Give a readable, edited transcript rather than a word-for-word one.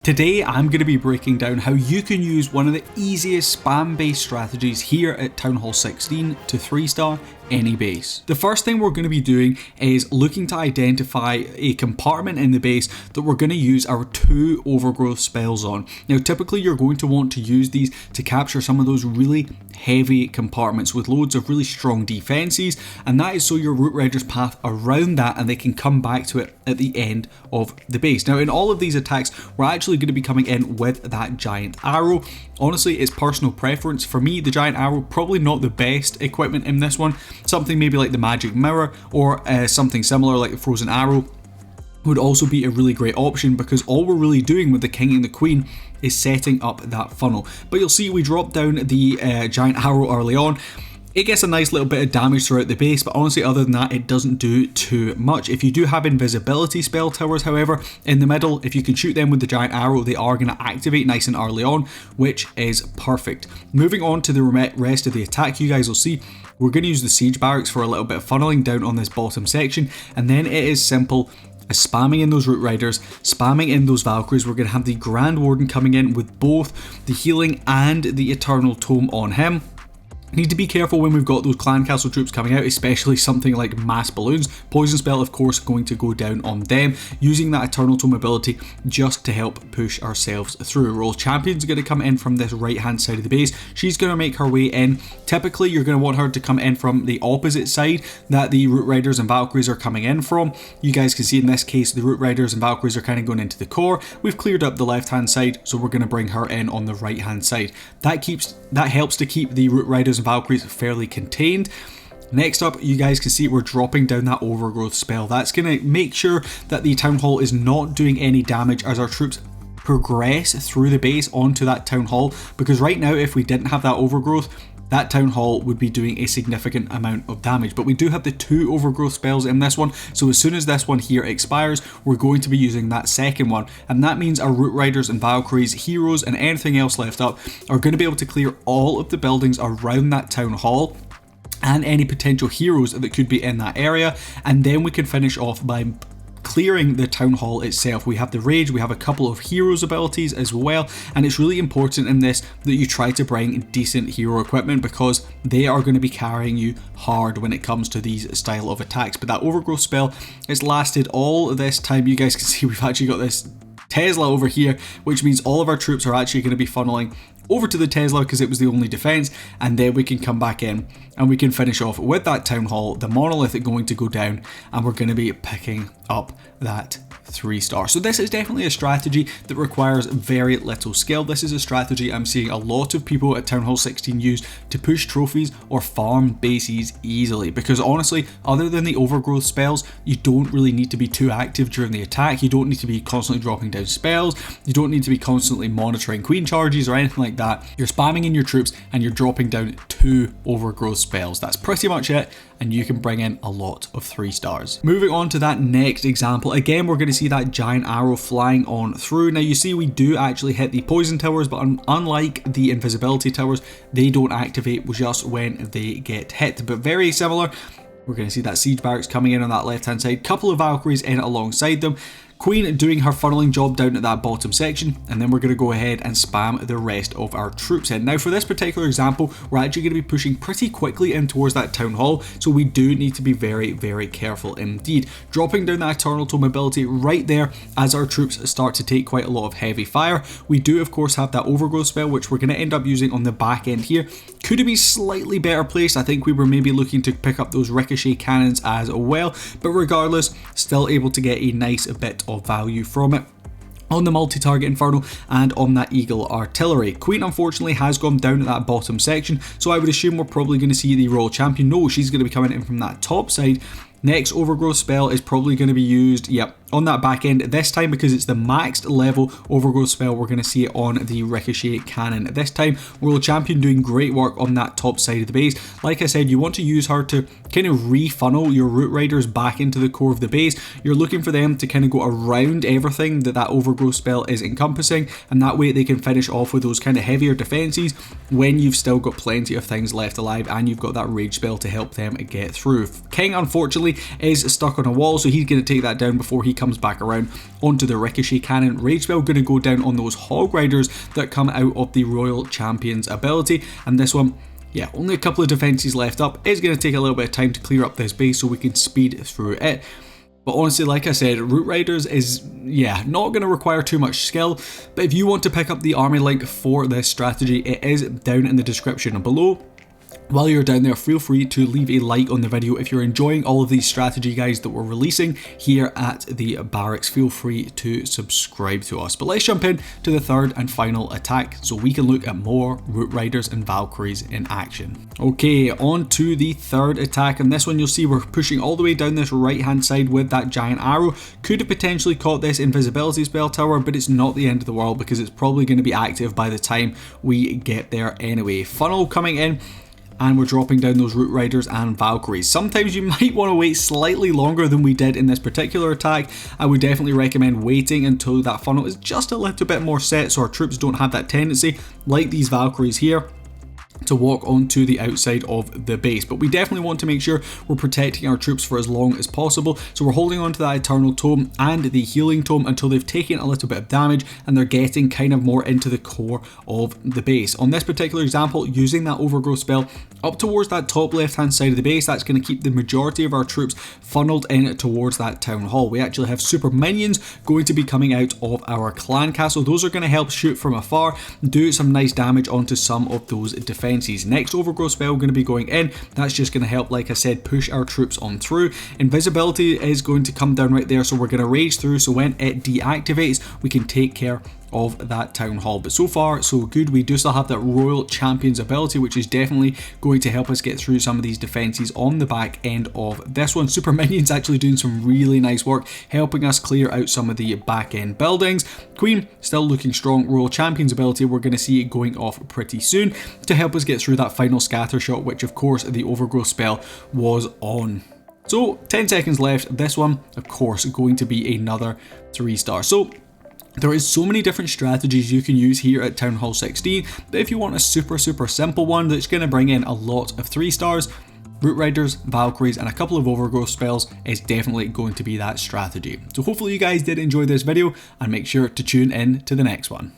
Today I'm going to be breaking down how you can use one of the easiest spam based strategies here at Townhall 16 to 3-star any base. The first thing we're going to be doing is looking to identify a compartment in the base that we're going to use our 2 overgrowth spells on. Now typically you're going to want to use these to capture some of those really heavy compartments with loads of really strong defenses, and that is so your Root Riders path around that and they can come back to it at the end of the base. Now in all of these attacks we're actually going to be coming in with that giant arrow. Honestly, it's personal preference. For me, the giant arrow, probably not the best equipment in this one. Something maybe like the magic mirror or something similar like the frozen arrow would also be a really great option, because all we're really doing with the king and the queen is setting up that funnel. But you'll see we dropped down the giant arrow early on. It gets a nice little bit of damage throughout the base, but honestly other than that it doesn't do too much. If you do have invisibility spell towers however in the middle, if you can shoot them with the giant arrow, they are going to activate nice and early on, which is perfect. Moving on to the rest of the attack, you guys will see we're going to use the siege barracks for a little bit of funneling down on this bottom section, and then it is simple as spamming in those Root Riders, spamming in those Valkyries. We're going to have the Grand Warden coming in with both the healing and the Eternal Tome on him. Need to be careful when we've got those clan castle troops coming out, especially something like mass balloons. Poison spell of course going to go down on them, using that Eternal Tome ability just to help push ourselves through. Royal Champion's going to come in from this right hand side of the base. She's going to make her way in. Typically you're going to want her to come in from the opposite side that the Root Riders and Valkyries are coming in from. You guys can see in this case the Root Riders and Valkyries are kind of going into the core. We've cleared up the left hand side, so we're going to bring her in on the right hand side. That helps to keep the Root Riders and Valkyries fairly contained. Next up, you guys can see we're dropping down that overgrowth spell. That's going to make sure that the Town Hall is not doing any damage as our troops progress through the base onto that Town Hall, because right now if we didn't have that overgrowth, that Town Hall would be doing a significant amount of damage. But we do have the 2 overgrowth spells in this one, so as soon as this one here expires, we're going to be using that second one, and that means our Root Riders and Valkyries, heroes and anything else left up are going to be able to clear all of the buildings around that Town Hall and any potential heroes that could be in that area, and then we can finish off by clearing the Town Hall itself. We have the Rage, we have a couple of heroes abilities as well, and it's really important in this that you try to bring decent hero equipment, because they are going to be carrying you hard when it comes to these style of attacks. But that overgrowth spell has lasted all this time. You guys can see we've actually got this Tesla over here, which means all of our troops are actually going to be funneling over to the Tesla because it was the only defense, and then we can come back in and we can finish off with that Town Hall, the monolith going to go down, and we're going to be picking up that 3-star. So this is definitely a strategy that requires very little skill. This is a strategy I'm seeing a lot of people at Townhall 16 use to push trophies or farm bases easily, because honestly, other than the overgrowth spells, you don't really need to be too active during the attack. You don't need to be constantly dropping down spells. You don't need to be constantly monitoring queen charges or anything like that. You're spamming in your troops and you're dropping down 2 overgrowth spells. That's pretty much it, and you can bring in a lot of 3-stars. Moving on to that next example, again we're going to see that giant arrow flying on through. Now you see we do actually hit the poison towers, but unlike the invisibility towers, they don't activate just when they get hit, but very similar. We're going to see that siege barracks coming in on that left hand side, couple of Valkyries in alongside them, Queen doing her funneling job down at that bottom section, and then we're going to go ahead and spam the rest of our troops in. Now for this particular example, we're actually going to be pushing pretty quickly in towards that Town Hall, so we do need to be very, very careful indeed. Dropping down that Eternal Tome ability right there as our troops start to take quite a lot of heavy fire. We do of course have that overgrowth spell, which we're going to end up using on the back end here. Could it be slightly better placed? I think we were maybe looking to pick up those ricochet cannons as well, but regardless, still able to get a nice bit of value from it on the multi-target Inferno and on that Eagle Artillery. Queen unfortunately has gone down at that bottom section, so I would assume we're probably going to see the Royal Champion. No, she's going to be coming in from that top side. Next overgrowth spell is probably going to be used, yep, on that back end. This time, because it's the maxed level overgrowth spell, we're going to see it on the ricochet cannon. This time, Royal Champion doing great work on that top side of the base. Like I said, you want to use her to kind of re-funnel your Root Riders back into the core of the base. You're looking for them to kind of go around everything that overgrowth spell is encompassing, and that way they can finish off with those kind of heavier defenses when you've still got plenty of things left alive and you've got that rage spell to help them get through. King, unfortunately, Deadly is stuck on a wall, so he's going to take that down before he comes back around onto the Ricochet Cannon. Rage Spell going to go down on those Hog Riders that come out of the Royal Champion's ability, and this one, yeah, only a couple of defenses left up. It's going to take a little bit of time to clear up this base so we can speed through it. But honestly, like I said, Root Riders is, yeah, not going to require too much skill. But if you want to pick up the army link for this strategy, it is down in the description below. While you're down there, feel free to leave a like on the video if you're enjoying all of these strategy guides that we're releasing here at the Barracks. Feel free to subscribe to us. But let's jump in to the third and final attack so we can look at more Root Riders and Valkyries in action. Okay, on to the third attack, and this one you'll see we're pushing all the way down this right hand side with that giant arrow. Could have potentially caught this invisibility spell tower, but it's not the end of the world because it's probably going to be active by the time we get there anyway. Funnel coming in, and we're dropping down those Root Riders and Valkyries. Sometimes you might want to wait slightly longer than we did in this particular attack. I would definitely recommend waiting until that funnel is just a little bit more set so our troops don't have that tendency, like these Valkyries here, to walk onto the outside of the base. But we definitely want to make sure we're protecting our troops for as long as possible, so we're holding on to that Eternal Tome and the Healing Tome until they've taken a little bit of damage and they're getting kind of more into the core of the base. On this particular example, using that Overgrowth spell up towards that top left hand side of the base, that's going to keep the majority of our troops funneled in towards that Town Hall. We actually have super minions going to be coming out of our clan castle. Those are going to help shoot from afar, do some nice damage onto some of those defenses. Next Overgrowth spell going to be going in. That's just going to help, like I said, push our troops on through. Invisibility is going to come down right there, so we're going to rage through, so when it deactivates we can take care of that Town Hall. But so far so good. We do still have that Royal Champion's ability, which is definitely going to help us get through some of these defenses on the back end of this one. Super Minions actually doing some really nice work, helping us clear out some of the back end buildings. Queen still looking strong. Royal Champion's ability, we're going to see it going off pretty soon to help us get through that final scatter shot, which of course the Overgrowth spell was on. So 10 seconds left. This one, of course, going to be another 3-star. So there is so many different strategies you can use here at Townhall 16, but if you want a super simple one that's going to bring in a lot of 3-stars, Root Riders, Valkyries, and a couple of Overgrowth spells is definitely going to be that strategy. So hopefully you guys did enjoy this video, and make sure to tune in to the next one.